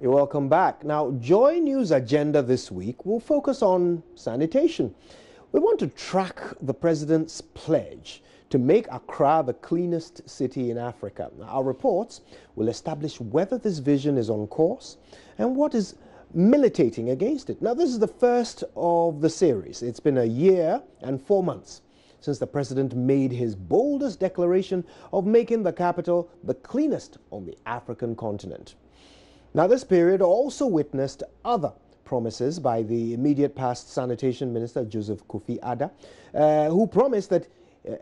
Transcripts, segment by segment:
You're welcome back. Now, Joy News agenda this week will focus on sanitation. We want to track the president's pledge to make Accra the cleanest city in Africa. Now, our reports will establish whether this vision is on course and what is militating against it. Now, this is the first of the series. It's been a year and 4 months since the president made his boldest declaration of making the capital the cleanest on the African continent. Now, this period also witnessed other promises by the immediate past Sanitation Minister, Joseph Kofi Adda, who promised that,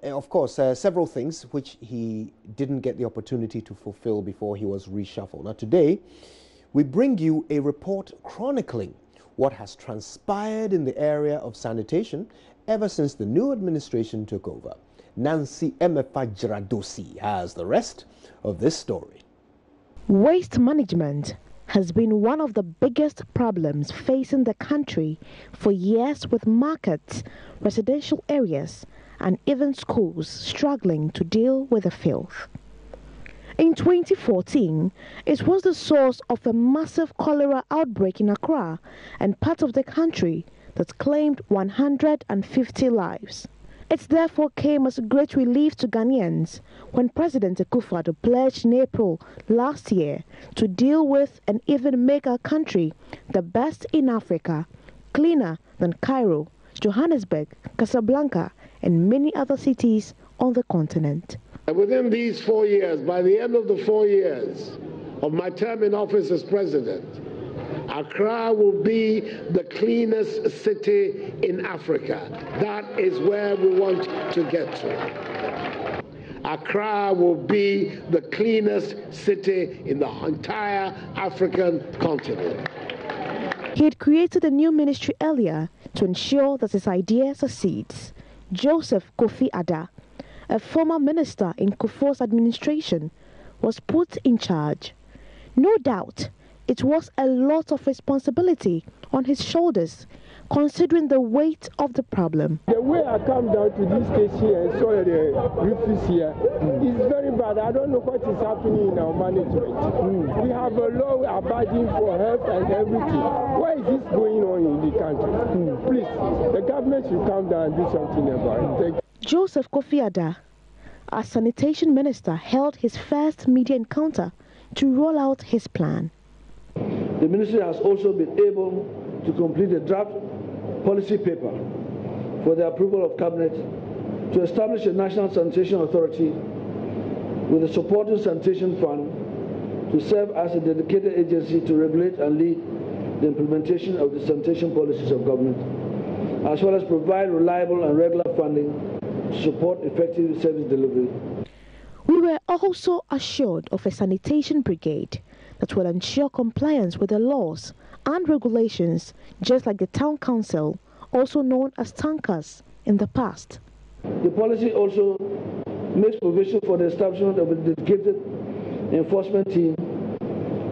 of course, several things which he didn't get the opportunity to fulfill before he was reshuffled. Now, today, we bring you a report chronicling what has transpired in the area of sanitation ever since the new administration took over. Nancy Emefajradosi has the rest of this story. Waste management has been one of the biggest problems facing the country for years, with markets, residential areas, and even schools struggling to deal with the filth. In 2014, it was the source of a massive cholera outbreak in Accra and part of the country that claimed 150 lives. It therefore came as a great relief to Ghanaians when President Akufo-Addo pledged in April last year to deal with and even make our country the best in Africa, cleaner than Cairo, Johannesburg, Casablanca, and many other cities on the continent. Within these 4 years, by the end of the 4 years of my term in office as president, Accra will be the cleanest city in Africa. That is where we want to get to. Accra will be the cleanest city in the entire African continent. He had created a new ministry earlier to ensure that his idea succeeds. Joseph Kofi Adda, a former minister in Kufuor's administration, was put in charge. No doubt, it was a lot of responsibility on his shoulders, considering the weight of the problem. The way I come down to this station and saw the refuse here is very bad. I don't know what is happening in our management. We have a law abiding for health and everything. Why is this going on in the country? Please, the government should come down and do something about it. Joseph Kofi Adda, as sanitation minister, held his first media encounter to roll out his plan. The ministry has also been able to complete a draft policy paper for the approval of cabinet to establish a national sanitation authority with a supporting sanitation fund to serve as a dedicated agency to regulate and lead the implementation of the sanitation policies of government, as well as provide reliable and regular funding to support effective service delivery. We were also assured of a sanitation brigade that will ensure compliance with the laws and regulations, just like the town council, also known as tankers, in the past. The policy also makes provision for the establishment of a dedicated enforcement team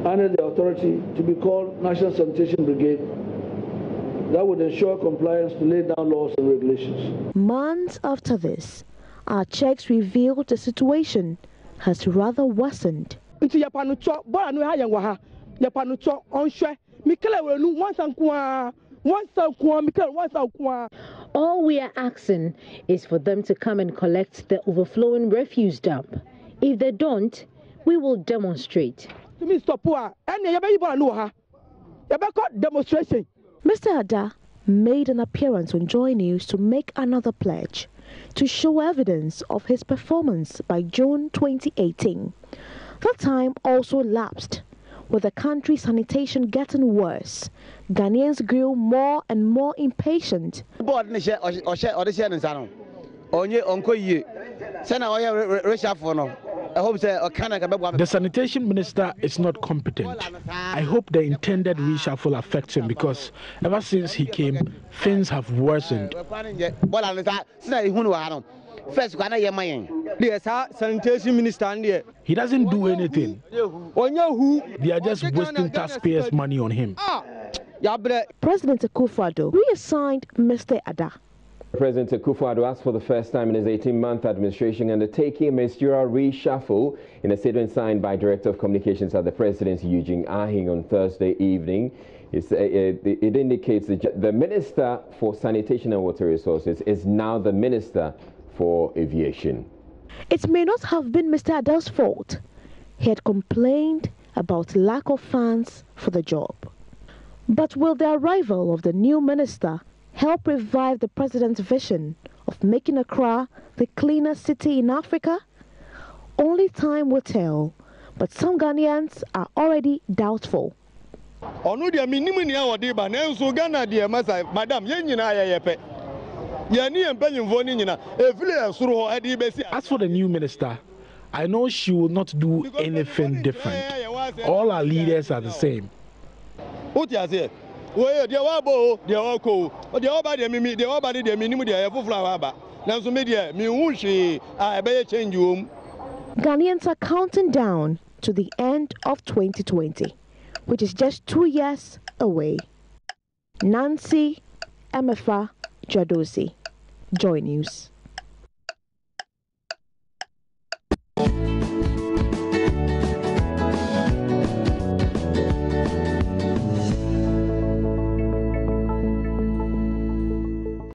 under the authority to be called National Sanitation Brigade that would ensure compliance to lay down laws and regulations. Months after this, our checks revealed the situation has rather worsened. All we are asking is for them to come and collect the overflowing refuse dump. If they don't, we will demonstrate. Mr. Adda made an appearance on Joy News to make another pledge to show evidence of his performance by June 2018. That time also lapsed. With the country's sanitation getting worse, Ghanaians grew more and more impatient. The sanitation minister is not competent. I hope the intended reshuffle affects him, because ever since he came, things have worsened. Sanitation minister, he doesn't do anything. They are just wasting taxpayers' money on him. President Akufo-Addo reassigned Mr. Adda President Akufo-Addo asked for the first time in his 18-month administration undertaking a ministerial reshuffle in a statement signed by Director of Communications at the Presidency, Eugene Ahing, on Thursday evening. It indicates that the Minister for Sanitation and Water Resources is now the Minister for Aviation. It may not have been Mr. Addo's fault. He had complained about lack of funds for the job. But will the arrival of the new minister help revive the president's vision of making Accra the cleanest city in Africa? Only time will tell, but some Ghanaians are already doubtful. As for the new minister, I know she will not do anything different. All our leaders are the same. Ghanaians are counting down to the end of 2020, which is just 2 years away. Nancy Emefa Jadosi, Joy News.